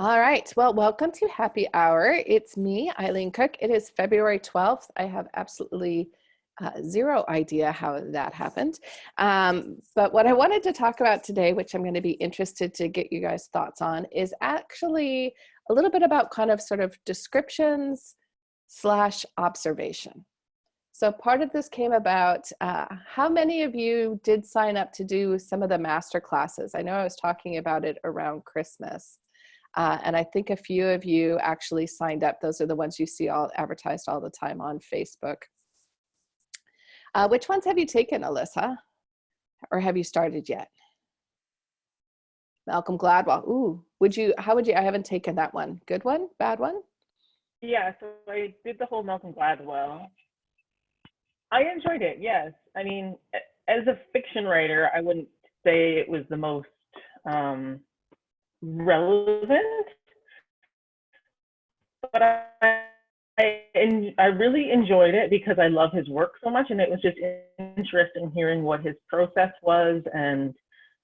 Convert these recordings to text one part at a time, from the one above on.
All right. Well, welcome to Happy Hour. It's me, Eileen Cook. It is February 12th. I have absolutely zero idea how that happened. But what I wanted to talk about today, which I'm going to be interested to get you guys' thoughts on, is actually a little bit about kind of sort of descriptions slash observation. So part of this came about, how many of you did sign up to do some of the master classes? I know I was talking about it around Christmas. And I think a few of you actually signed up. Those are the ones you see all advertised all the time on Facebook. Which ones have you taken, Alyssa? Or have you started yet? Malcolm Gladwell. Ooh, how would you, I haven't taken that one. Good one? Bad one? Yeah, so I did the whole Malcolm Gladwell. I enjoyed it, yes. I mean, as a fiction writer, I wouldn't say it was the most relevant, but I really enjoyed it because I love his work so much, and it was just interesting hearing what his process was, and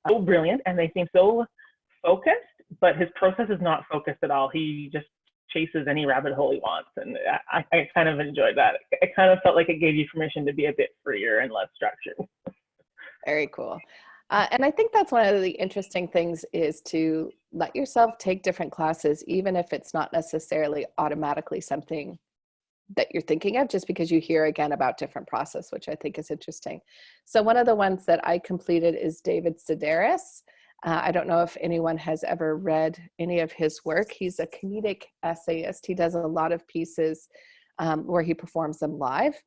so brilliant, and they seem so focused, but his process is not focused at all. He just chases any rabbit hole he wants, and I kind of enjoyed that. It kind of felt like it gave you permission to be a bit freer and less structured. Very cool. And I think that's one of the interesting things, is to let yourself take different classes, even if it's not necessarily automatically something that you're thinking of, just because you hear again about different process, which I think is interesting. So one of the ones that I completed is David Sedaris. I don't know if anyone has ever read any of his work. He's a comedic essayist. He does a lot of pieces where he performs them live.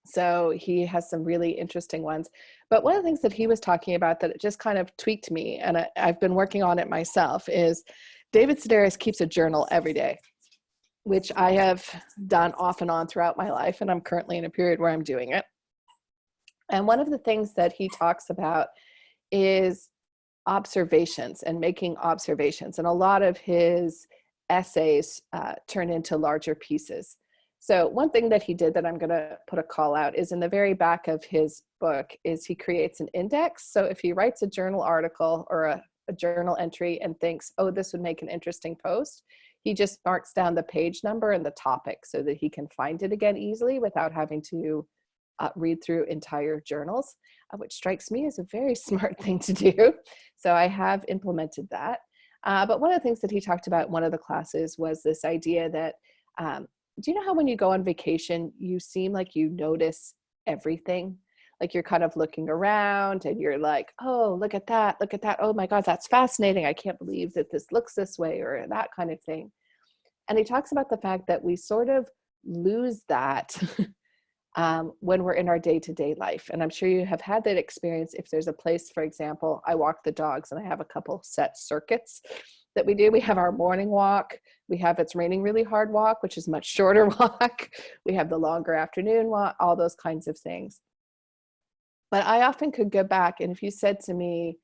So he has some really interesting ones. But one of the things that he was talking about that just kind of tweaked me, and I've been working on it myself, is David Sedaris keeps a journal every day, which I have done off and on throughout my life. And I'm currently in a period where I'm doing it. And one of the things that he talks about is observations and making observations. And a lot of his essays turn into larger pieces. So one thing that he did that I'm going to put a call out is, in the very back of his book, is he creates an index. So if he writes a journal article or a journal entry and thinks, oh, this would make an interesting post, he just marks down the page number and the topic so that he can find it again easily without having to read through entire journals, which strikes me as a very smart thing to do. So I have implemented that. But one of the things that he talked about in one of the classes was this idea that, do you know how when you go on vacation, you seem like you notice everything? Like you're kind of looking around and you're like, oh, look at that. Look at that. Oh my God, that's fascinating. I can't believe that this looks this way, or that kind of thing. And he talks about the fact that we sort of lose that when we're in our day-to-day life. And I'm sure you have had that experience. If there's a place, for example, I walk the dogs and I have a couple set circuits that we do. We have our morning walk. We have It's Raining Really Hard walk, which is much shorter walk. We have the longer afternoon walk, all those kinds of things. But I often could go back, and if you said to me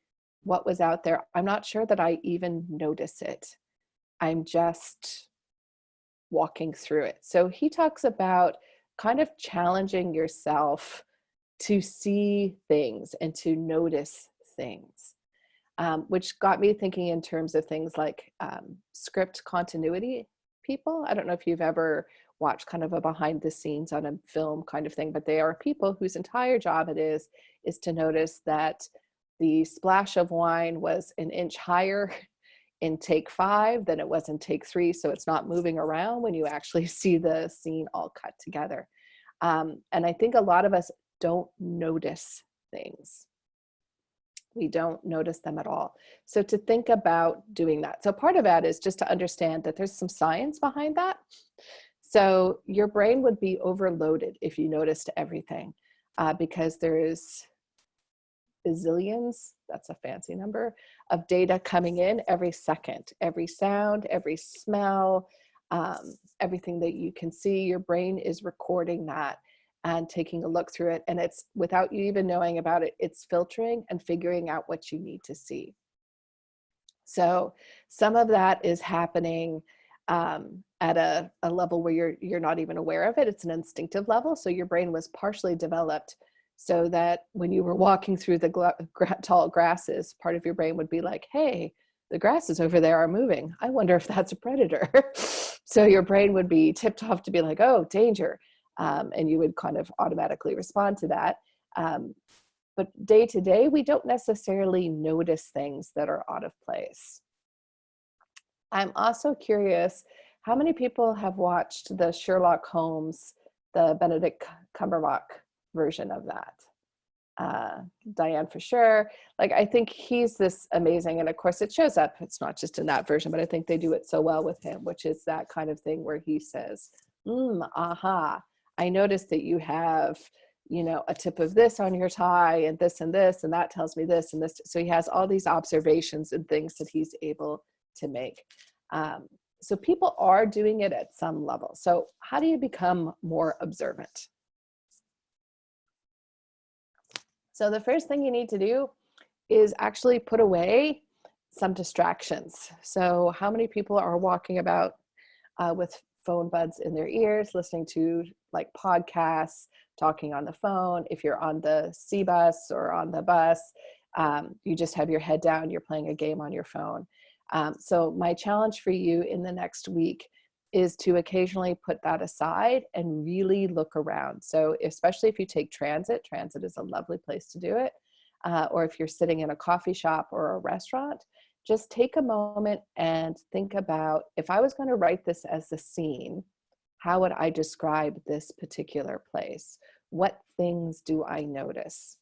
what was out there, I'm not sure that I even notice it. I'm just walking through it. So he talks about kind of challenging yourself to see things and to notice things, which got me thinking in terms of things like script continuity people. I don't know if you've ever watched kind of a behind the scenes on a film kind of thing, but they are people whose entire job it is to notice that the splash of wine was an inch higher in take 5 than it was in take 3. So it's not moving around when you actually see the scene all cut together. And I think a lot of us don't notice things. We don't notice them at all. So to think about doing that. So part of that is just to understand that there's some science behind that. So your brain would be overloaded if you noticed everything, because there is bazillions, that's a fancy number, of data coming in every second. Every sound, every smell, everything that you can see, your brain is recording that and taking a look through it. And it's, without you even knowing about it, it's filtering and figuring out what you need to see. So some of that is happening at a level where you're not even aware of it. It's an instinctive level. So your brain was partially developed so that when you were walking through the tall grasses, part of your brain would be like, hey, the grasses over there are moving. I wonder if that's a predator. So your brain would be tipped off to be like, oh, danger. And you would kind of automatically respond to that. But day to day, we don't necessarily notice things that are out of place. I'm also curious, how many people have watched the Sherlock Holmes, the Benedict Cumberbatch version of that? Diane for sure. Like, I think he's this amazing, and of course it shows up, it's not just in that version, but I think they do it so well with him, which is that kind of thing where he says, aha, I noticed that you have, you know, a tip of this on your tie and this, and that tells me this and this. So he has all these observations and things that he's able to make. So people are doing it at some level. So how do you become more observant? So the first thing you need to do is actually put away some distractions. So how many people are walking about with phone buds in their ears, listening to like podcasts, talking on the phone? If you're on the C bus or on the bus, you just have your head down, you're playing a game on your phone. So my challenge for you in the next week is to occasionally put that aside and really look around. So especially if you take transit is a lovely place to do it. Or if you're sitting in a coffee shop or a restaurant, just take a moment and think about, if I was going to write this as a scene, how would I describe this particular place? What things do I notice?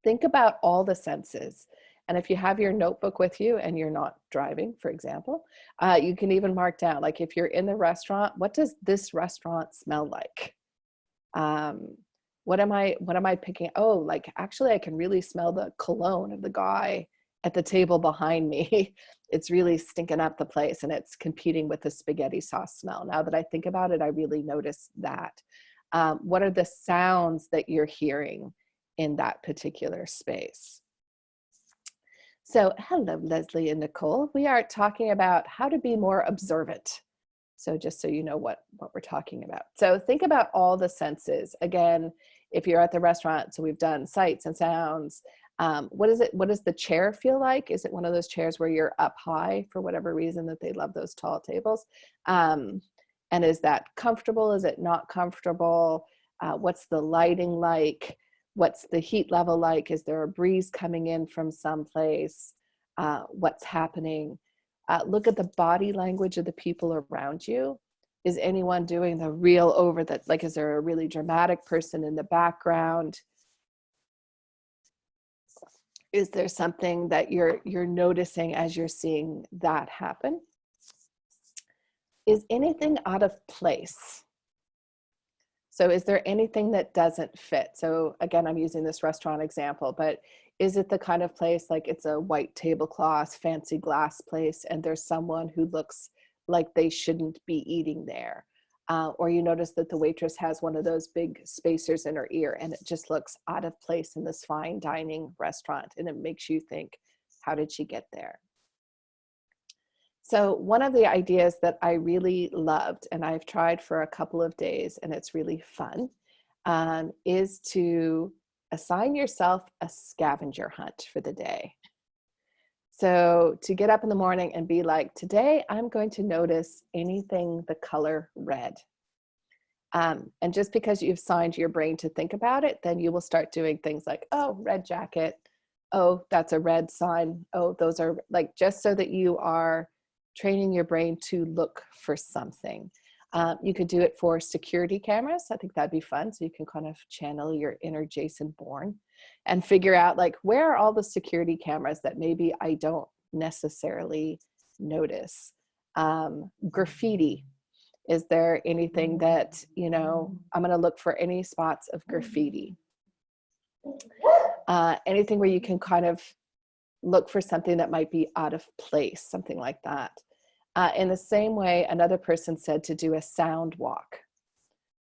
Think about all the senses. And if you have your notebook with you and you're not driving, for example, you can even mark down, like if you're in the restaurant, what does this restaurant smell like? What am I picking? Oh, like actually I can really smell the cologne of the guy at the table behind me. It's really stinking up the place and it's competing with the spaghetti sauce smell. Now that I think about it, I really notice that. What are the sounds that you're hearing in that particular space? So hello, Leslie and Nicole. We are talking about how to be more observant. So just so you know what we're talking about. So think about all the senses. Again, if you're at the restaurant, so we've done sights and sounds. What does the chair feel like? Is it one of those chairs where you're up high for whatever reason that they love those tall tables? And is that comfortable? Is it not comfortable? What's the lighting like? What's the heat level like? Is there a breeze coming in from someplace? What's happening? Look at the body language of the people around you. Is anyone doing the real over that? Like, is there a really dramatic person in the background? Is there something that you're noticing as you're seeing that happen? Is anything out of place? So is there anything that doesn't fit? So again, I'm using this restaurant example, but is it the kind of place like it's a white tablecloth, fancy glass place, and there's someone who looks like they shouldn't be eating there? Or you notice that the waitress has one of those big spacers in her ear and it just looks out of place in this fine dining restaurant, and it makes you think, how did she get there? So one of the ideas that I really loved, and I've tried for a couple of days and it's really fun, is to assign yourself a scavenger hunt for the day. So to get up in the morning and be like, today I'm going to notice anything the color red. And just because you've signed your brain to think about it, then you will start doing things like, oh, red jacket. Oh, that's a red sign. Oh, those are like, just so that you are training your brain to look for something. You could do it for security cameras. I think that'd be fun. So you can kind of channel your inner Jason Bourne and figure out like, where are all the security cameras that maybe I don't necessarily notice? Graffiti. Is there anything that, you know, I'm going to look for any spots of graffiti? Anything where you can kind of look for something that might be out of place, something like that. In the same way, another person said to do a sound walk,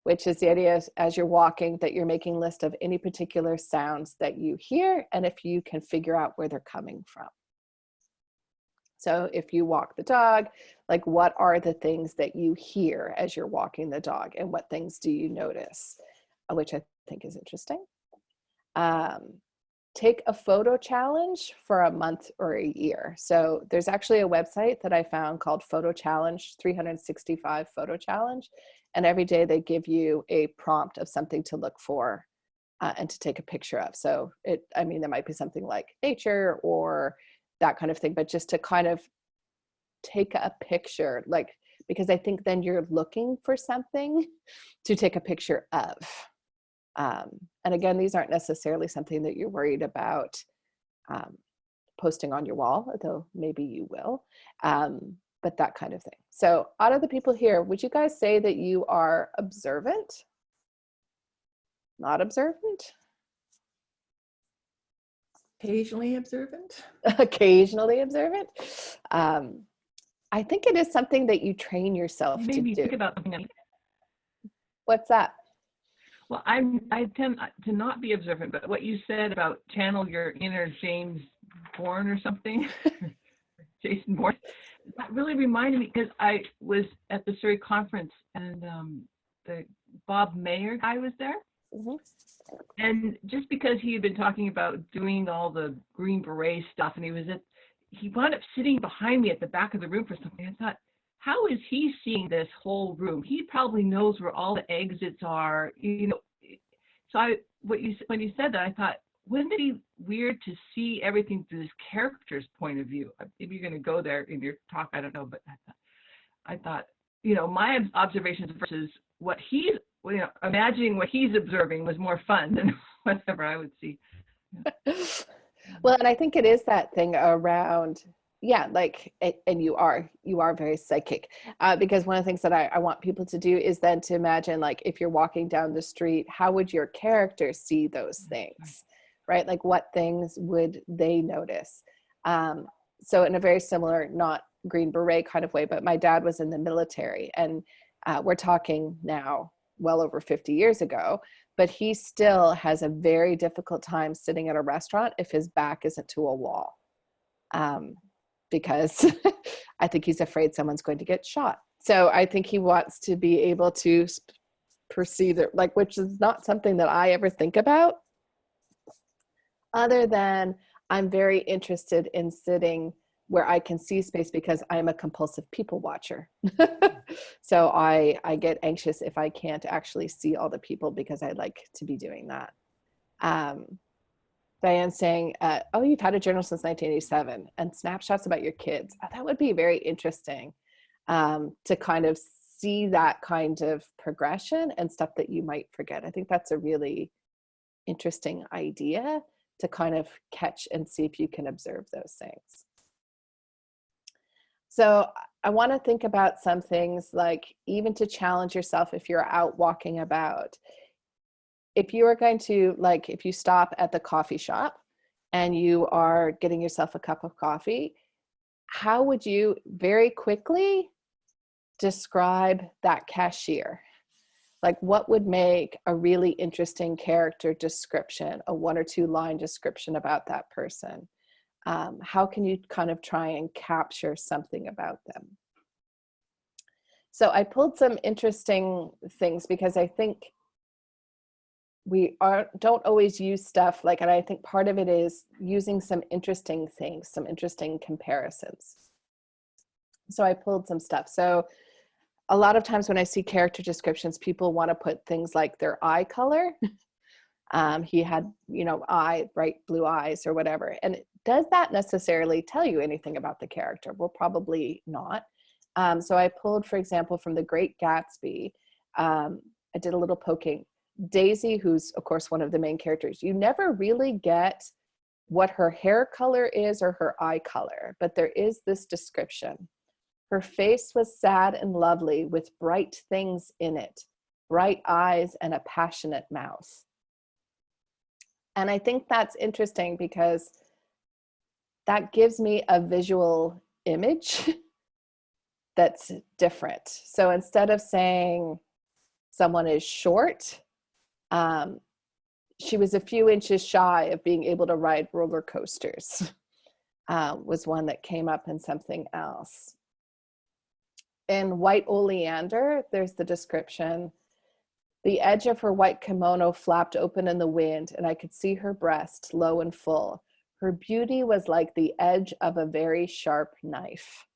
which is the idea as you're walking that you're making a list of any particular sounds that you hear and if you can figure out where they're coming from. So if you walk the dog, like what are the things that you hear as you're walking the dog and what things do you notice, which I think is interesting. take a photo challenge for a month or a year. So there's actually a website that I found called Photo Challenge, 365 Photo Challenge. And every day they give you a prompt of something to look for and to take a picture of. So I mean, there might be something like nature or that kind of thing, but just to kind of take a picture, like, because I think then you're looking for something to take a picture of. And again, these aren't necessarily something that you're worried about posting on your wall, though maybe you will, but that kind of thing. So out of the people here, would you guys say that you are observant? Not observant? Occasionally observant. Occasionally observant. I think it is something that you train yourself You to made me do. think about something. What's that? Well, I tend to not be observant, but what you said about channel your inner James Bourne or something, Jason Bourne, that really reminded me, because I was at the Surrey conference and the Bob Mayer guy was there. Mm-hmm. And just because he had been talking about doing all the Green Beret stuff, and he wound up sitting behind me at the back of the room for something. I thought, how is he seeing this whole room? He probably knows where all the exits are, you know. So when you said that, I thought, wouldn't it be weird to see everything through this character's point of view? Maybe you're going to go there in your talk, I don't know, but I thought, you know, my observations versus what he's, you know, imagining what he's observing was more fun than whatever I would see. Yeah. Well, and I think it is that thing around, yeah, like, and you are very psychic, because one of the things that I want people to do is then to imagine, like, if you're walking down the street, how would your character see those things, right? Like, what things would they notice? So in a very similar, not Green Beret kind of way, but my dad was in the military, and we're talking now well over 50 years ago, but he still has a very difficult time sitting at a restaurant if his back isn't to a wall. Because I think he's afraid someone's going to get shot. So I think he wants to be able to perceive it, like, which is not something that I ever think about, other than I'm very interested in sitting where I can see space because I'm a compulsive people watcher. So I get anxious if I can't actually see all the people because I like to be doing that. Diane's saying, oh, you've had a journal since 1987 and snapshots about your kids. Oh, that would be very interesting to kind of see that kind of progression and stuff that you might forget. I think that's a really interesting idea to kind of catch and see if you can observe those things. So I want to think about some things, like, even to challenge yourself if you're out walking about. If you are going to, like, if you stop at the coffee shop and you are getting yourself a cup of coffee, how would you very quickly describe that cashier? Like, what would make a really interesting character description, a 1 or 2 line description about that person? How can you kind of try and capture something about them? So I pulled some interesting things because I think we don't always use stuff like, and I think part of it is using some interesting things, some interesting comparisons. So I pulled some stuff. So a lot of times when I see character descriptions, people want to put things like their eye color. He had, you know, bright blue eyes or whatever. And does that necessarily tell you anything about the character? Well, probably not. So I pulled, for example, from The Great Gatsby, I did a little poking. Daisy, who's of course one of the main characters, you never really get what her hair color is or her eye color, but there is this description. Her face was sad and lovely with bright things in it, bright eyes and a passionate mouth. And I think that's interesting because that gives me a visual image that's different. So instead of saying someone is short, she was a few inches shy of being able to ride roller coasters, was one that came up in something else. In White Oleander, there's the description, The edge of her white kimono flapped open in the wind, and I could see her breast, low and full. Her beauty was like the edge of a very sharp knife,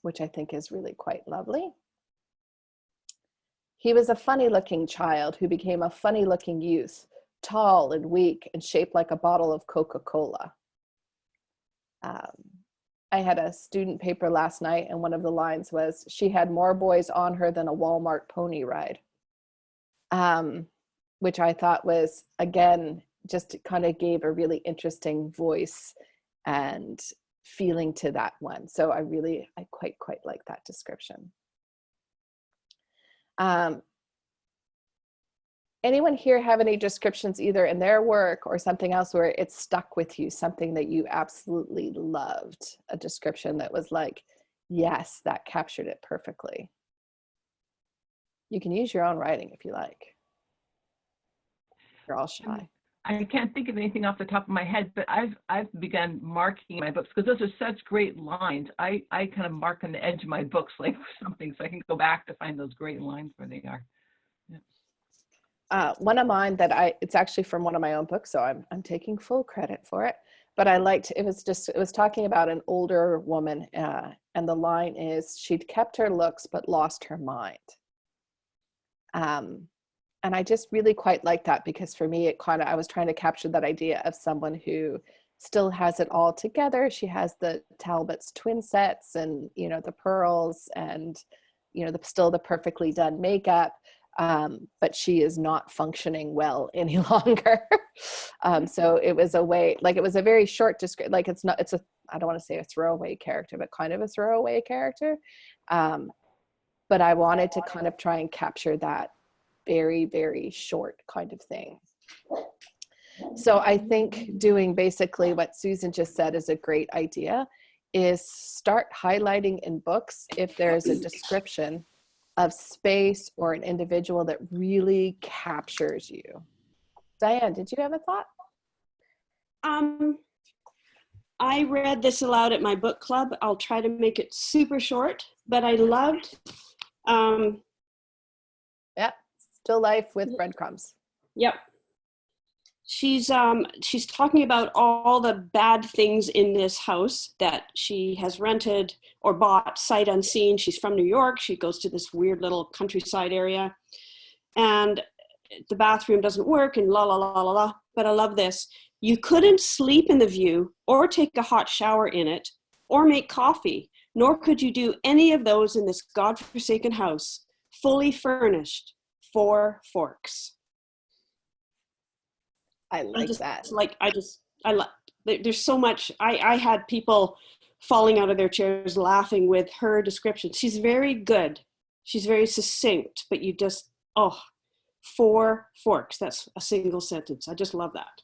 which I think is really quite lovely. He was a funny-looking child who became a funny-looking youth, tall and weak and shaped like a bottle of Coca-Cola. I had a student paper last night, and one of the lines was, she had more boys on her than a Walmart pony ride, which I thought was, again, just kind of gave a really interesting voice and feeling to that one. So I quite like that description. Anyone here have any descriptions either in their work or something else where it stuck with you, something that you absolutely loved, a description that was like, yes, that captured it perfectly? You can use your own writing if you like. You're all shy. I can't think of anything off the top of my head, but I've begun marking my books because those are such great lines. I kind of mark on the edge of my books like something so I can go back to find those great lines where they are. One of mine that it's actually from one of my own books, so I'm taking full credit for it, but I liked, it was talking about an older woman, and the line is, she'd kept her looks but lost her mind. And I just really quite like that, because for me, I was trying to capture that idea of someone who still has it all together. She has the Talbot's twin sets and, the pearls and, still the perfectly done makeup. But she is not functioning well any longer. So it was a way, like, it was a very short description, like I don't want to say a throwaway character, but kind of a throwaway character. But I wanted to kind of try and capture that very, very short kind of thing. So I think doing basically what Susan just said is a great idea, is start highlighting in books if there's a description of space or an individual that really captures you. Diane, did you have a thought? I read this aloud at my book club. I'll try to make it super short, but I loved. Yep, Still Life with Breadcrumbs. Yep. She's talking about all the bad things in this house that she has rented or bought sight unseen. She's from New York. She goes to this weird little countryside area, and the bathroom doesn't work and la la la la la. But I love this. You couldn't sleep in the view or take a hot shower in it or make coffee, nor could you do any of those in this godforsaken house, fully furnished, 4 forks. I like that. There's so much. I had people falling out of their chairs laughing with her description. She's very good. She's very succinct, but you just, 4 forks. That's a single sentence. I just love that.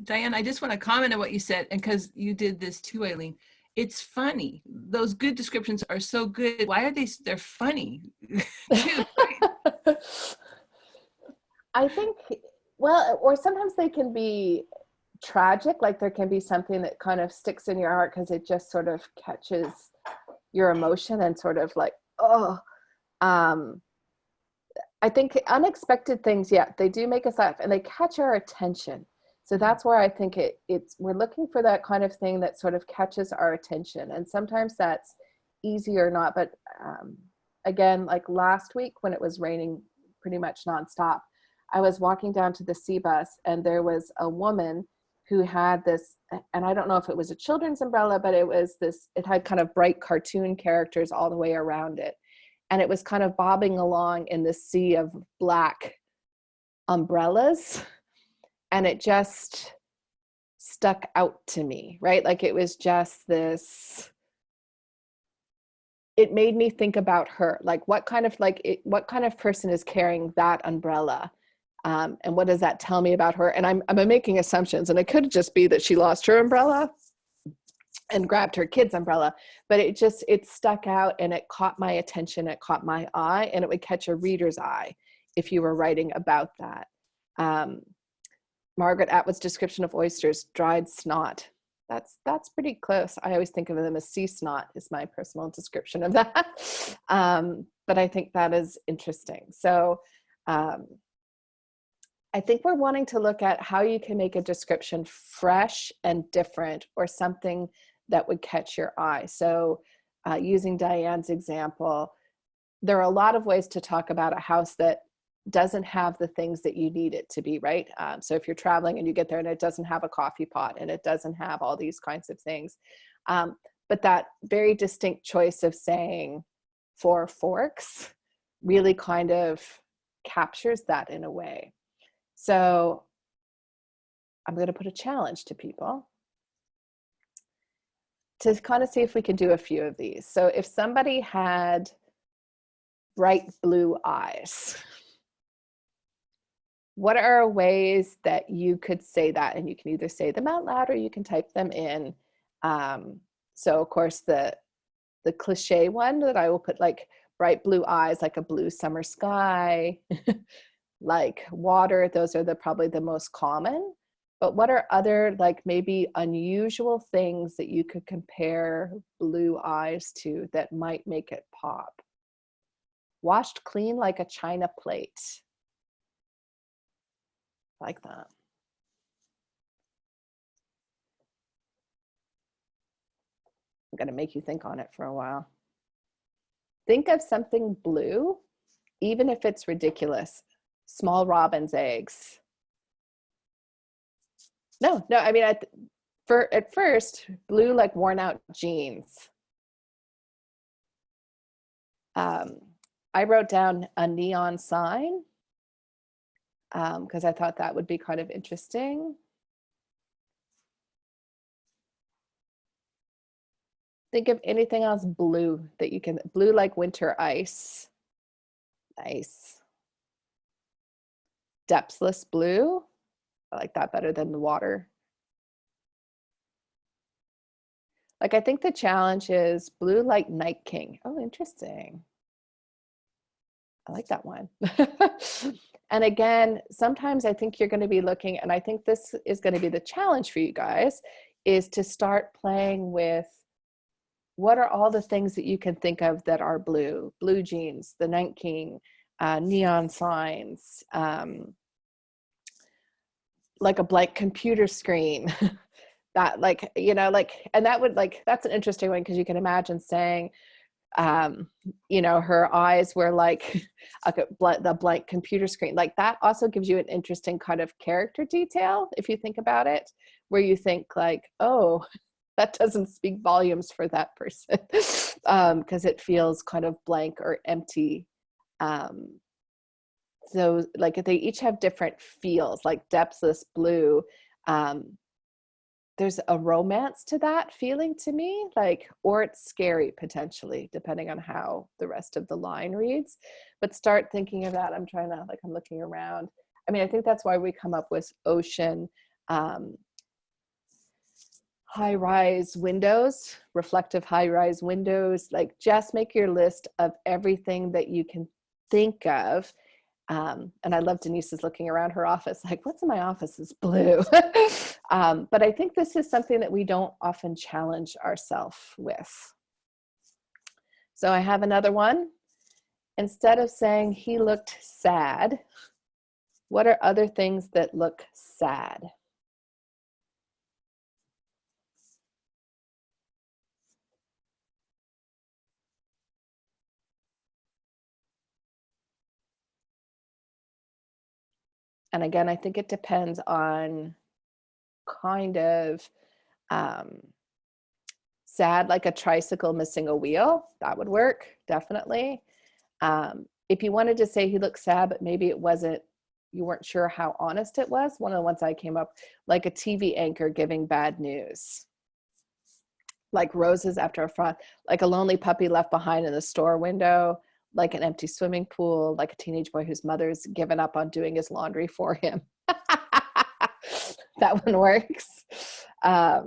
Diane, I just want to comment on what you said, and because you did this too, Eileen. It's funny. Those good descriptions are so good. Why are they're funny too, right? I think, well, or sometimes they can be tragic, like there can be something that kind of sticks in your heart because it just sort of catches your emotion and sort of like, I think unexpected things, they do make us laugh and they catch our attention. So that's where I think we're looking for that kind of thing that sort of catches our attention. And sometimes that's easy or not. But again, like last week when it was raining pretty much nonstop, I was walking down to the C bus and there was a woman who had this, and I don't know if it was a children's umbrella, but it had kind of bright cartoon characters all the way around it. And it was kind of bobbing along in the sea of black umbrellas. And it just stuck out to me, right? Like it was just this, it made me think about her. Like what kind of person is carrying that umbrella? And what does that tell me about her? And I'm making assumptions, and it could just be that she lost her umbrella and grabbed her kid's umbrella, but it stuck out and it caught my attention, it caught my eye, and it would catch a reader's eye if you were writing about that. Margaret Atwood's description of oysters, dried snot. That's pretty close. I always think of them as sea snot is my personal description of that. But I think that is interesting. So I think we're wanting to look at how you can make a description fresh and different, or something that would catch your eye. So using Diane's example, there are a lot of ways to talk about a house that doesn't have the things that you need it to be, right? So if you're traveling and you get there and it doesn't have a coffee pot and it doesn't have all these kinds of things. But that very distinct choice of saying 4 forks really kind of captures that in a way. So I'm going to put a challenge to people to kind of see if we can do a few of these. So if somebody had bright blue eyes, what are ways that you could say that? And you can either say them out loud or you can type them in. So of course the cliche one that I will put, like bright blue eyes, like a blue summer sky, like water, those are probably the most common. But what are other, like maybe unusual things that you could compare blue eyes to that might make it pop? Washed clean like a china plate. Like that. I'm going to make you think on it for a while. Think of something blue, even if it's ridiculous. Small robin's eggs. No, I mean, at first, blue like worn out jeans. I wrote down a neon sign because I thought that would be kind of interesting. Think of anything else blue that you can, blue like winter ice. Nice. Depthless blue. I like that better than the water. Like, I think the challenge is blue like Night King. Oh, interesting. I like that one. And again, sometimes I think you're going to be looking, and I think this is going to be the challenge for you guys, is to start playing with what are all the things that you can think of that are blue. Blue jeans, the Night King, neon signs, like a blank computer screen. That, like, you know, like, and that would, like, that's an interesting one, because you can imagine saying, you know, her eyes were like the blank computer screen. Like, that also gives you an interesting kind of character detail, if you think about it, where you think like, oh, that doesn't speak volumes for that person, because it feels kind of blank or empty. So like they each have different feels, like depthless blue. There's a romance to that feeling to me, like, or it's scary potentially, depending on how the rest of the line reads. But start thinking of that. I'm trying to, like, I'm looking around. I mean, I think that's why we come up with ocean, high-rise windows, reflective high-rise windows. Like, just make your list of everything that you can think of. And I love Denise's looking around her office, like, what's in my office is blue. But I think this is something that we don't often challenge ourselves with. So I have another one. Instead of saying he looked sad, what are other things that look sad? And again, I think it depends on kind of sad, like a tricycle missing a wheel. That would work, definitely. If you wanted to say he looked sad, but maybe it wasn't, you weren't sure how honest it was, one of the ones I came up, like a TV anchor giving bad news. Like roses after a frost, like a lonely puppy left behind in the store window, like an empty swimming pool, like a teenage boy whose mother's given up on doing his laundry for him. That one works. That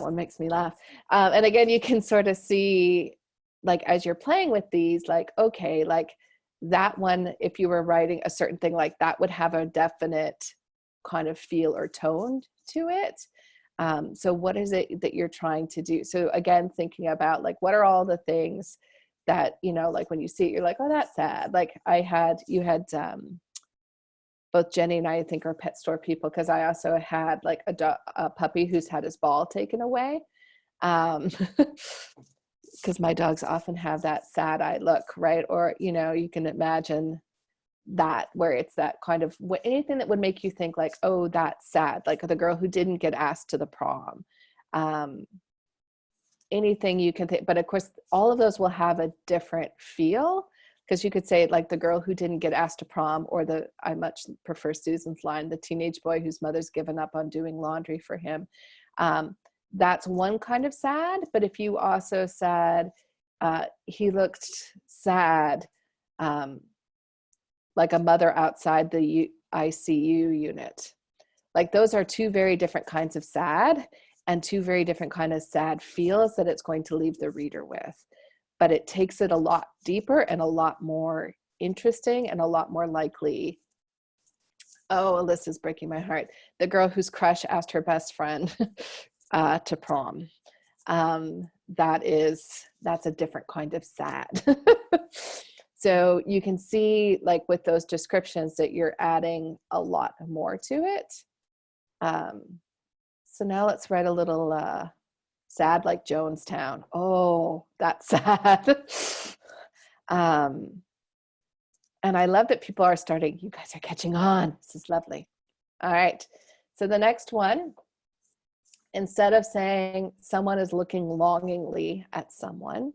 one makes me laugh. And again, you can sort of see, like, as you're playing with these, like, okay, like that one, if you were writing a certain thing like that, would have a definite kind of feel or tone to it. So what is it that you're trying to do? So again, thinking about like, what are all the things that, you know, like when you see it, you're like, oh, that's sad. Like you had both Jenny and I think are pet store people, because I also had like a puppy who's had his ball taken away. Because my dogs often have that sad eye look, right? Or, you know, you can imagine that, where it's that kind of anything that would make you think like, oh, that's sad, like the girl who didn't get asked to the prom. Anything you can think, but of course all of those will have a different feel, because you could say like the girl who didn't get asked to prom, or I much prefer Susan's line, the teenage boy whose mother's given up on doing laundry for him. That's one kind of sad. But if you also said he looked sad, like a mother outside the ICU unit, like those are two very different kinds of sad, and two very different kind of sad feels that it's going to leave the reader with. But it takes it a lot deeper and a lot more interesting and a lot more likely. Oh, Alyssa's breaking my heart. The girl whose crush asked her best friend to prom. That's a different kind of sad. So you can see like with those descriptions that you're adding a lot more to it. So now let's write a little sad like Jonestown. Oh, that's sad. And I love that people are starting, you guys are catching on. This is lovely. All right. So the next one, instead of saying someone is looking longingly at someone,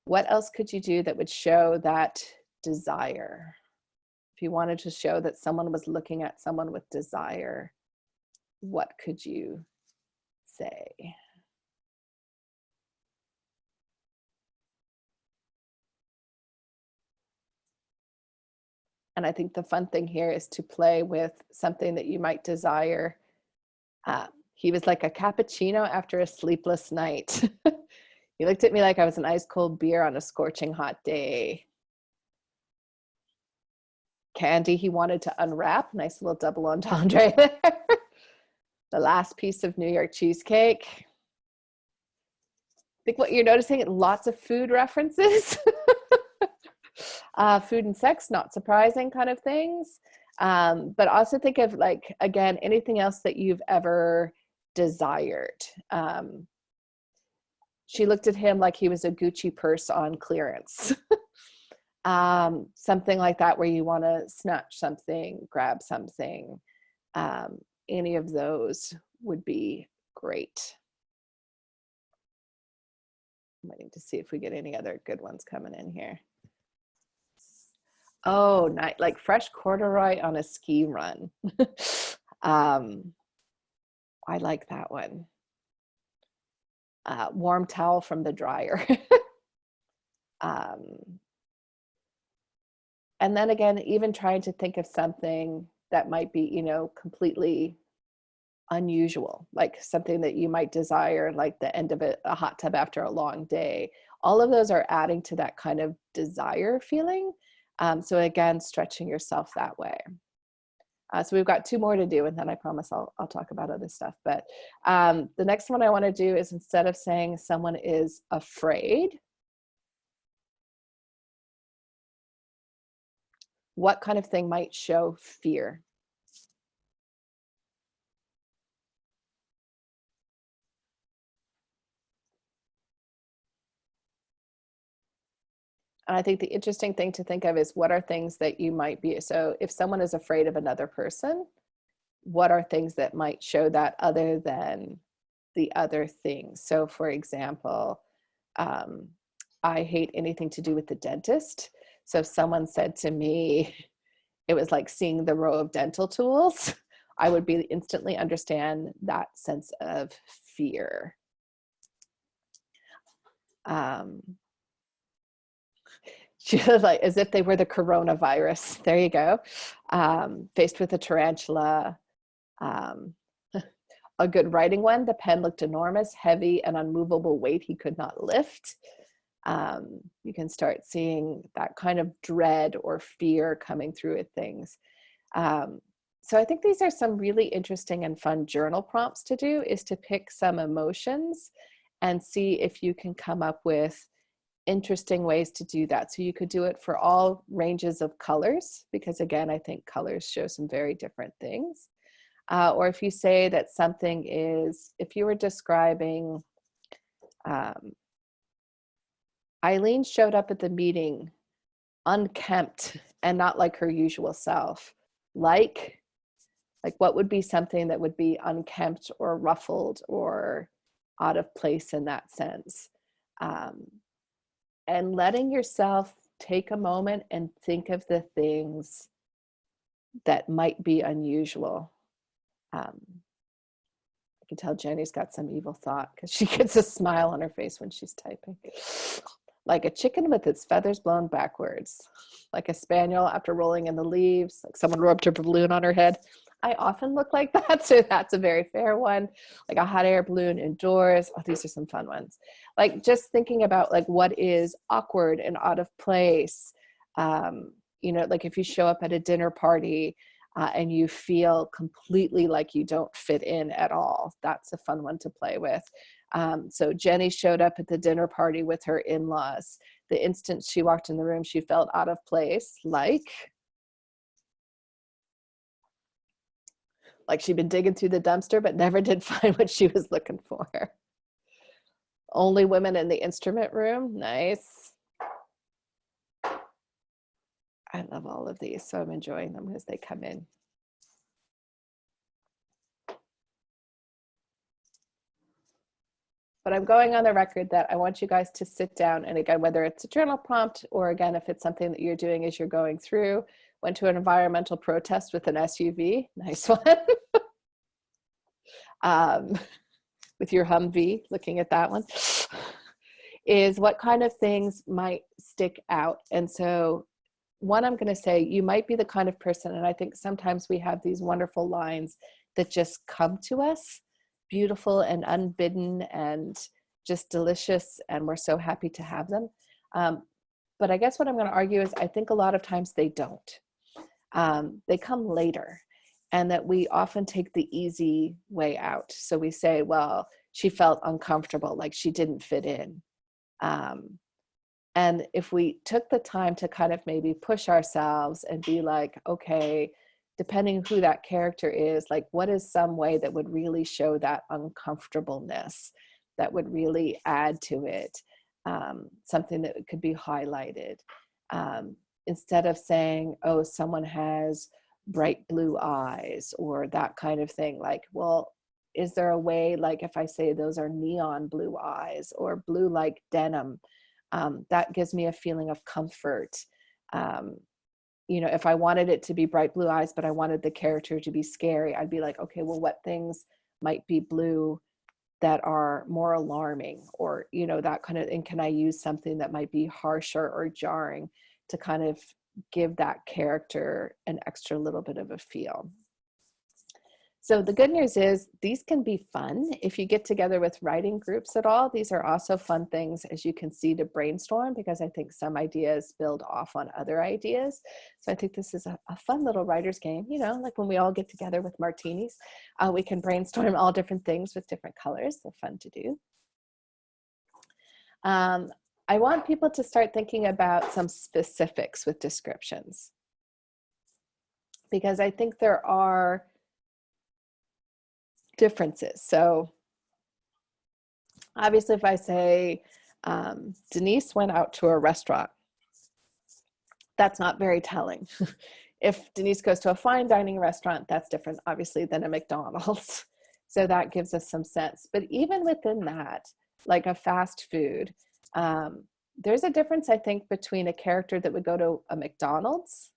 what else could you do that would show that desire? If you wanted to show that someone was looking at someone with desire, what could you say? And I think the fun thing here is to play with something that you might desire. He was like a cappuccino after a sleepless night. He looked at me like I was an ice cold beer on a scorching hot day. Candy he wanted to unwrap. Nice little double entendre there. The last piece of New York cheesecake. I think what you're noticing, lots of food references. Food and sex, not surprising kind of things. But also think of like, again, anything else that you've ever desired. She looked at him like he was a Gucci purse on clearance. Something like that, where you want to snatch something, grab something. Any of those would be great. I'm waiting to see if we get any other good ones coming in here. Oh, like fresh corduroy on a ski run. I like that one. Warm towel from the dryer. And then again, even trying to think of something that might be, you know, completely unusual, like something that you might desire, like the end of a hot tub after a long day. All of those are adding to that kind of desire feeling. So again, stretching yourself that way. So we've got 2 more to do, and then I promise I'll talk about other stuff. But the next one I want to do is, instead of saying someone is afraid, what kind of thing might show fear? And I think the interesting thing to think of is, what are things that you might be, so if someone is afraid of another person, what are things that might show that other than the other things? So for example, I hate anything to do with the dentist. So if someone said to me, it was like seeing the row of dental tools, I would be instantly understand that sense of fear. She was like, as if they were the coronavirus. There you go. Faced with a tarantula. A good writing one, the pen looked enormous, heavy, and unmovable weight he could not lift. You can start seeing that kind of dread or fear coming through with things. so I think these are some really interesting and fun journal prompts to do, is to pick some emotions and see if you can come up with interesting ways to do that. So you could do it for all ranges of colors, because again, I think colors show some very different things. Or if you say that something is, if you were describing, Eileen showed up at the meeting unkempt and not like her usual self. Like what would be something that would be unkempt or ruffled or out of place in that sense? And letting yourself take a moment and think of the things that might be unusual. I can tell Jenny's got some evil thought because she gets a smile on her face when she's typing. Like a chicken with its feathers blown backwards, like a spaniel after rolling in the leaves, like someone rubbed her balloon on her head. I often look like that, so that's a very fair one. Like a hot air balloon indoors. Oh, these are some fun ones. Like just thinking about like what is awkward and out of place. You know, like if you show up at a dinner party and you feel completely like you don't fit in at all, that's a fun one to play with. So Jenny showed up at the dinner party with her in-laws. The instant she walked in the room, she felt out of place, like she'd been digging through the dumpster, but never did find what she was looking for. Only women in the instrument room. Nice. I love all of these, so I'm enjoying them as they come in. But I'm going on the record that I want you guys to sit down, and again, whether it's a journal prompt or again, if it's something that you're doing as you're going through, went to an environmental protest with an SUV, nice one. With your Humvee, looking at that one, is what kind of things might stick out. And so one, I'm going to say, you might be the kind of person, and I think sometimes we have these wonderful lines that just come to us, beautiful and unbidden and just delicious, and we're so happy to have them. But I guess what I'm going to argue is I think a lot of times they don't. They come later, and that we often take the easy way out. So we say, well, she felt uncomfortable, like she didn't fit in. And if we took the time to kind of maybe push ourselves and be like, okay, depending who that character is, like what is some way that would really show that uncomfortableness, that would really add to it, something that could be highlighted. Instead of saying, oh, someone has bright blue eyes or that kind of thing, like, well, is there a way, like if I say those are neon blue eyes or blue like denim, that gives me a feeling of comfort. You know, if I wanted it to be bright blue eyes, but I wanted the character to be scary, I'd be like, okay, well, what things might be blue that are more alarming, or, you know, that kind of, and can I use something that might be harsher or jarring to kind of give that character an extra little bit of a feel. So the good news is these can be fun. If you get together with writing groups at all, these are also fun things, as you can see, to brainstorm, because I think some ideas build off on other ideas. So I think this is a fun little writer's game, you know, like when we all get together with martinis, we can brainstorm all different things with different colors. They're fun to do. I want people to start thinking about some specifics with descriptions, because I think there are differences. So obviously if I say Denise went out to a restaurant, that's not very telling. If Denise goes to a fine dining restaurant, that's different obviously than a McDonald's. So that gives us some sense. But even within that, like a fast food, there's a difference, I think, between a character that would go to a McDonald's,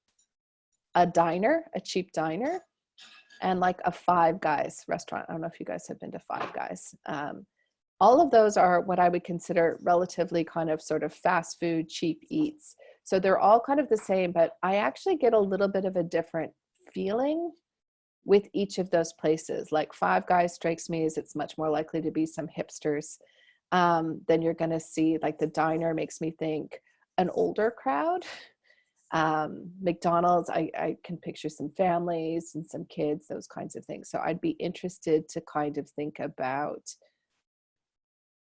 a diner, a cheap diner, and like a Five Guys restaurant. I don't know if you guys have been to Five Guys. All of those are what I would consider relatively kind of sort of fast food, cheap eats. So they're all kind of the same, but I actually get a little bit of a different feeling with each of those places. Like Five Guys strikes me as it's much more likely to be some hipsters. Then you're going to see, like the diner makes me think an older crowd. McDonald's, I can picture some families and some kids, those kinds of things. So I'd be interested to kind of think about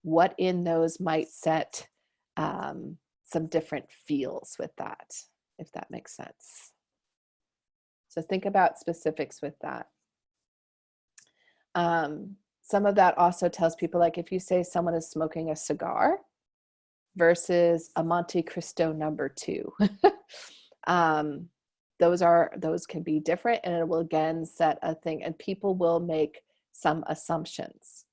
what in those might set some different feels with that, if that makes sense. So think about specifics with that. Some of that also tells people, like if you say someone is smoking a cigar versus a Monte Cristo number 2, those can be different, and it will again set a thing, and people will make some assumptions.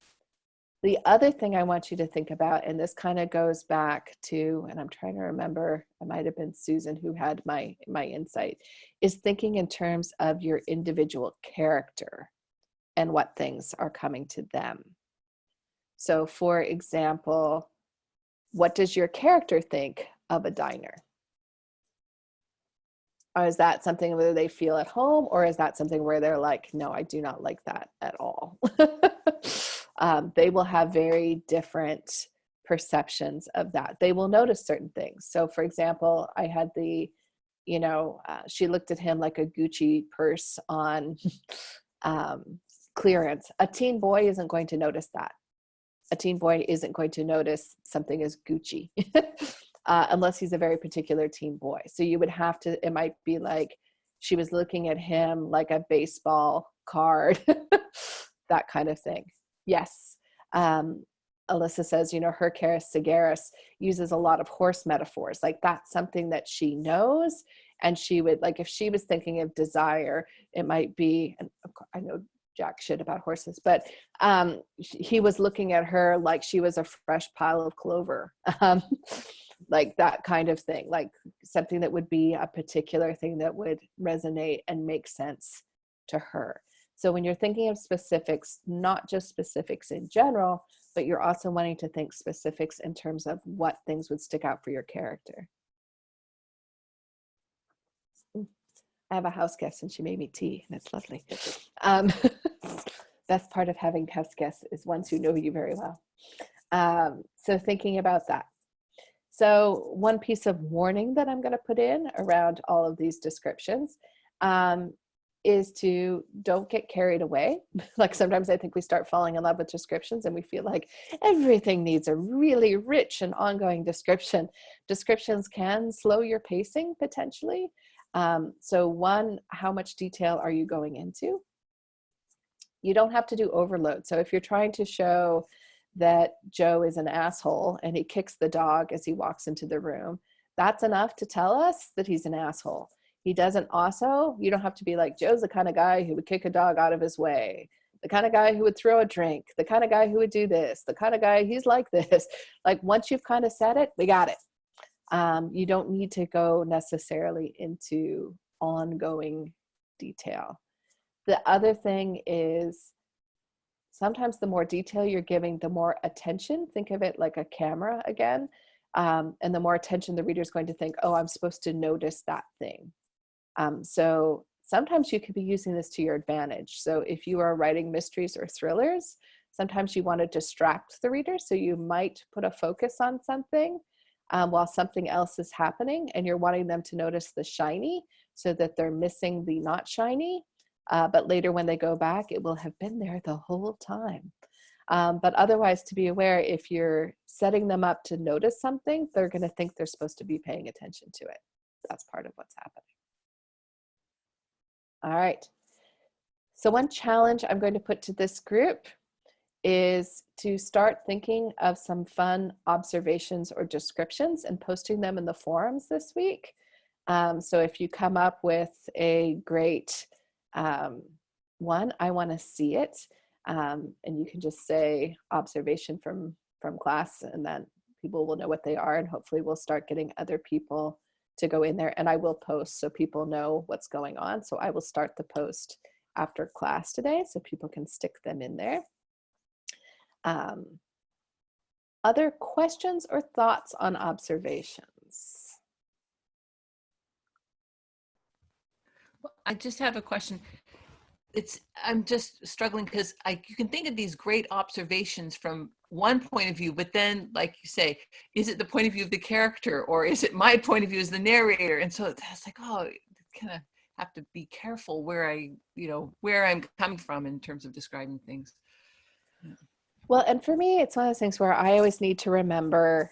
The other thing I want you to think about, and this kind of goes back to, and I'm trying to remember, it might have been Susan who had my insight, is thinking in terms of your individual character and what things are coming to them. So for example, what does your character think of a diner? Or is that something where they feel at home, or is that something where they're like, no, I do not like that at all? They will have very different perceptions of that. They will notice certain things. So for example, I had she looked at him like a Gucci purse on clearance. A teen boy isn't going to notice that. A teen boy isn't going to notice something as Gucci unless he's a very particular teen boy. So you would have to, it might be like she was looking at him like a baseball card, that kind of thing. Yes. Alyssa says, her Caris Sagaris uses a lot of horse metaphors. Like that's something that she knows. And she would, like, if she was thinking of desire, it might be, and I know jack shit about horses, but he was looking at her like she was a fresh pile of clover, like that kind of thing, like something that would be a particular thing that would resonate and make sense to her. So when you're thinking of specifics, not just specifics in general, but you're also wanting to think specifics in terms of what things would stick out for your character. I have a house guest and she made me tea and it's lovely. Best part of having house guests is ones who know you very well. So thinking about that. So one piece of warning that I'm going to put in around all of these descriptions is to don't get carried away. Like sometimes I think we start falling in love with descriptions and we feel like everything needs a really rich and ongoing description. Descriptions can slow your pacing potentially. So one, how much detail are you going into? You don't have to do overload. So if you're trying to show that Joe is an asshole and he kicks the dog as he walks into the room, that's enough to tell us that he's an asshole. He doesn't also, you don't have to be like, Joe's the kind of guy who would kick a dog out of his way, the kind of guy who would throw a drink, the kind of guy who would do this, the kind of guy he's like this. Like once you've kind of said it, we got it. You don't need to go necessarily into ongoing detail. The other thing is sometimes the more detail you're giving, the more attention. Think of it like a camera again. And the more attention the reader is going to think, oh, I'm supposed to notice that thing. So sometimes you could be using this to your advantage. So if you are writing mysteries or thrillers, sometimes you want to distract the reader. So you might put a focus on something while something else is happening, and you're wanting them to notice the shiny so that they're missing the not shiny. But later when they go back, it will have been there the whole time. But otherwise, to be aware, if you're setting them up to notice something, they're going to think they're supposed to be paying attention to it. That's part of what's happening. All right. So one challenge I'm going to put to this group is to start thinking of some fun observations or descriptions and posting them in the forums this week. So if you come up with a great one, I want to see it. And you can just say observation from class, and then people will know what they are, and hopefully we'll start getting other people to go in there. And I will post so people know what's going on. So I will start the post after class today so people can stick them in there. Other questions or thoughts on observations? I just have a question. I'm just struggling because you can think of these great observations from one point of view, but then, like you say, is it the point of view of the character, or is it my point of view as the narrator? And so it's like, oh, kind of have to be careful where where I'm coming from in terms of describing things. Well, and for me, it's one of those things where I always need to remember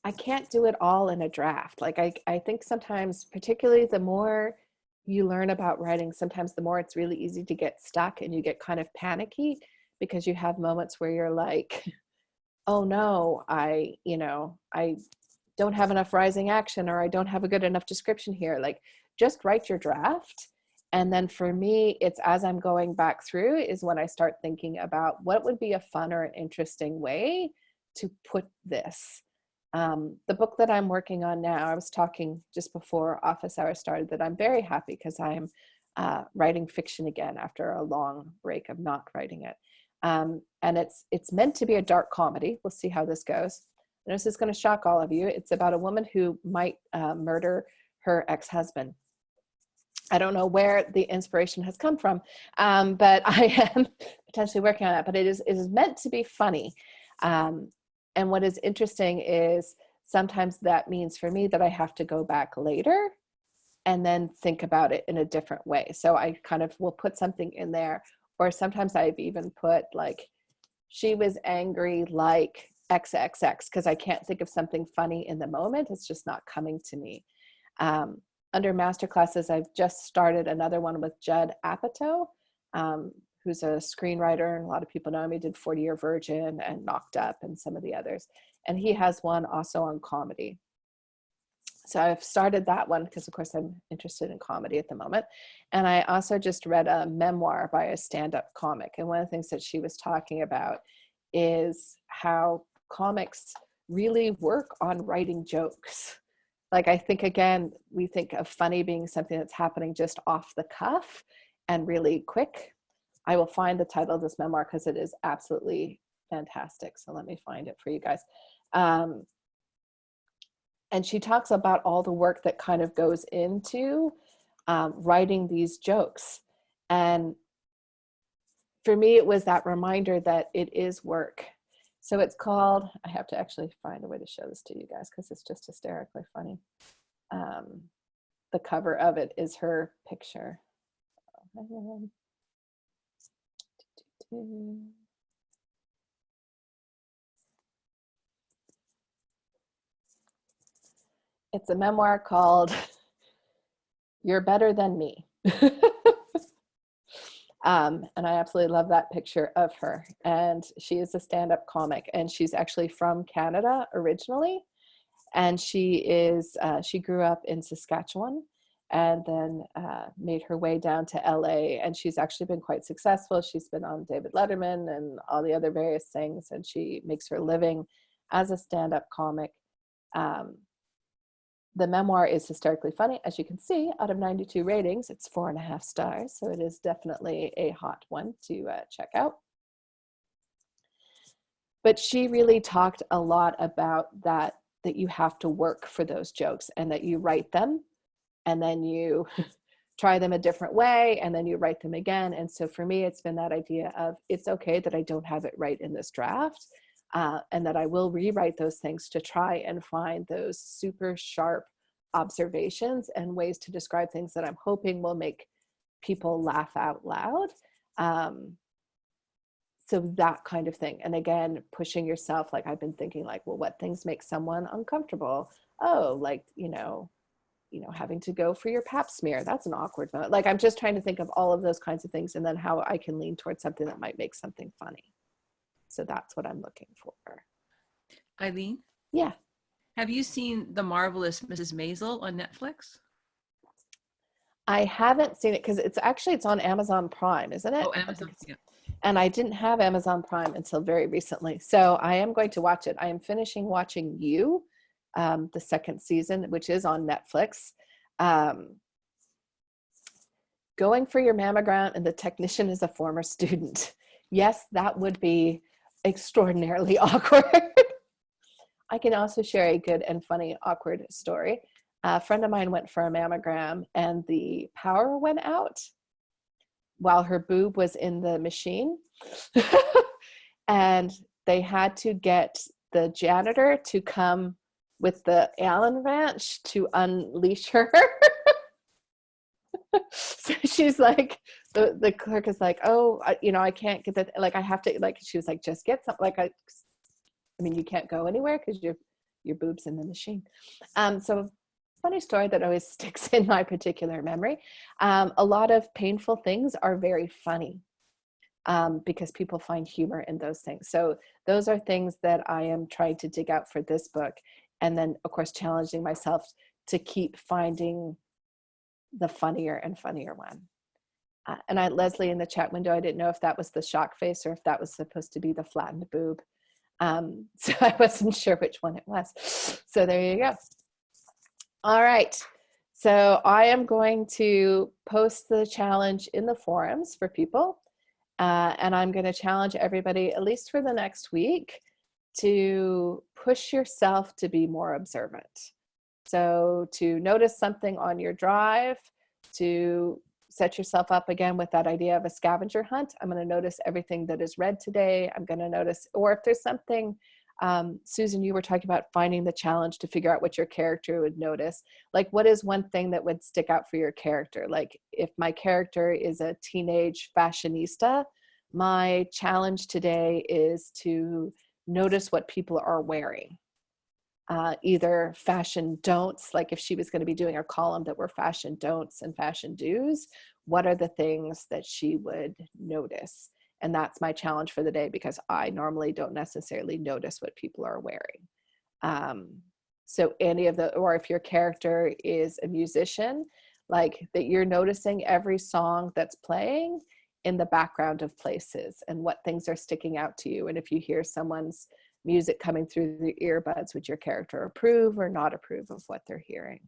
I can't do it all in a draft. Like I think sometimes, particularly the more you learn about writing, sometimes the more it's really easy to get stuck and you get kind of panicky because you have moments where you're like, oh no, I don't have enough rising action, or I don't have a good enough description here. Like, just write your draft. And then for me, it's as I'm going back through is when I start thinking about what would be a fun or an interesting way to put this. The book that I'm working on now, I was talking just before office hours started that I'm very happy because I'm writing fiction again after a long break of not writing it. And it's meant to be a dark comedy. We'll see how this goes. And this is going to shock all of you. It's about a woman who might murder her ex-husband. I don't know where the inspiration has come from, but I am potentially working on it. But it is meant to be funny. And what is interesting is sometimes that means for me that I have to go back later and then think about it in a different way. So I kind of will put something in there, or sometimes I've even put like, she was angry like XXX, because I can't think of something funny in the moment. It's just not coming to me. Under masterclasses, I've just started another one with Judd Apatow, who's a screenwriter, and a lot of people know him. He did 40-Year Virgin and Knocked Up and some of the others. And he has one also on comedy. So I've started that one because, of course, I'm interested in comedy at the moment. And I also just read a memoir by a stand-up comic. And one of the things that she was talking about is how comics really work on writing jokes. Like, I think, again, we think of funny being something that's happening just off the cuff and really quick. I will find the title of this memoir because it is absolutely fantastic. So let me find it for you guys. And she talks about all the work that kind of goes into writing these jokes. And for me, it was that reminder that it is work. So it's called, I have to actually find a way to show this to you guys because it's just hysterically funny. The cover of it is her picture. It's a memoir called You're Better Than Me. And I absolutely love that picture of her. And she is a stand-up comic, and she's actually from Canada originally. And she grew up in Saskatchewan and then made her way down to LA. And she's actually been quite successful. She's been on David Letterman and all the other various things. And she makes her living as a stand-up comic. The memoir is hysterically funny. As you can see, out of 92 ratings, it's 4.5 stars. So it is definitely a hot one to check out. But she really talked a lot about that you have to work for those jokes, and that you write them and then you try them a different way and then you write them again. And so for me, it's been that idea of it's okay that I don't have it right in this draft. And that I will rewrite those things to try and find those super sharp observations and ways to describe things that I'm hoping will make people laugh out loud. So that kind of thing. And again, pushing yourself, like I've been thinking like, well, what things make someone uncomfortable? Oh, like, having to go for your pap smear. That's an awkward moment. Like, I'm just trying to think of all of those kinds of things and then how I can lean towards something that might make something funny. So that's what I'm looking for. Eileen? Yeah. Have you seen The Marvelous Mrs. Maisel on Netflix? I haven't seen it because it's on Amazon Prime, isn't it? Oh, Amazon, yeah. And I didn't have Amazon Prime until very recently. So I am going to watch it. I am finishing watching You, the second season, which is on Netflix. Going for your mammogram and the technician is a former student. Yes, that would be extraordinarily awkward. I can also share a good and funny awkward story. A friend of mine went for a mammogram and the power went out while her boob was in the machine. And they had to get the janitor to come with the Allen wrench to unleash her. So she's like, the clerk is like, oh, I can't get that. Like, I have to, like, she was like, just get something. Like, I mean, you can't go anywhere because your boob's in the machine. So funny story that always sticks in my particular memory. A lot of painful things are very funny because people find humor in those things. So those are things that I am trying to dig out for this book. And then, of course, challenging myself to keep finding the funnier and funnier one. And Leslie, in the chat window, I didn't know if that was the shock face or if that was supposed to be the flattened boob. So I wasn't sure which one it was. So there you go. All right. So I am going to post the challenge in the forums for people. And I'm going to challenge everybody, at least for the next week, to push yourself to be more observant. So to notice something on your drive, to set yourself up again with that idea of a scavenger hunt. I'm going to notice everything that is read today. I'm going to notice, or if there's something, Susan, you were talking about finding the challenge to figure out what your character would notice. Like, what is one thing that would stick out for your character? Like, if my character is a teenage fashionista, my challenge today is to notice what people are wearing. Either fashion don'ts, like if she was going to be doing a column that were fashion don'ts and fashion do's, what are the things that she would notice? And that's my challenge for the day, because I normally don't necessarily notice what people are wearing. So any of the, or if your character is a musician, like that you're noticing every song that's playing in the background of places and what things are sticking out to you. And if you hear someone's music coming through the earbuds, would your character approve or not approve of what they're hearing?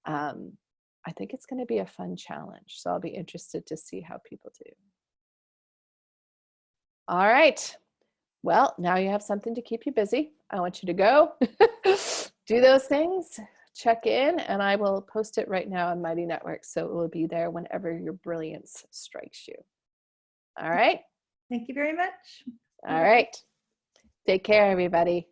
I think it's going to be a fun challenge. So I'll be interested to see how people do. All right. Well, now you have something to keep you busy. I want you to go do those things, check in, and I will post it right now on Mighty Network. So it will be there whenever your brilliance strikes you. All right. Thank you very much. All right. Take care, everybody.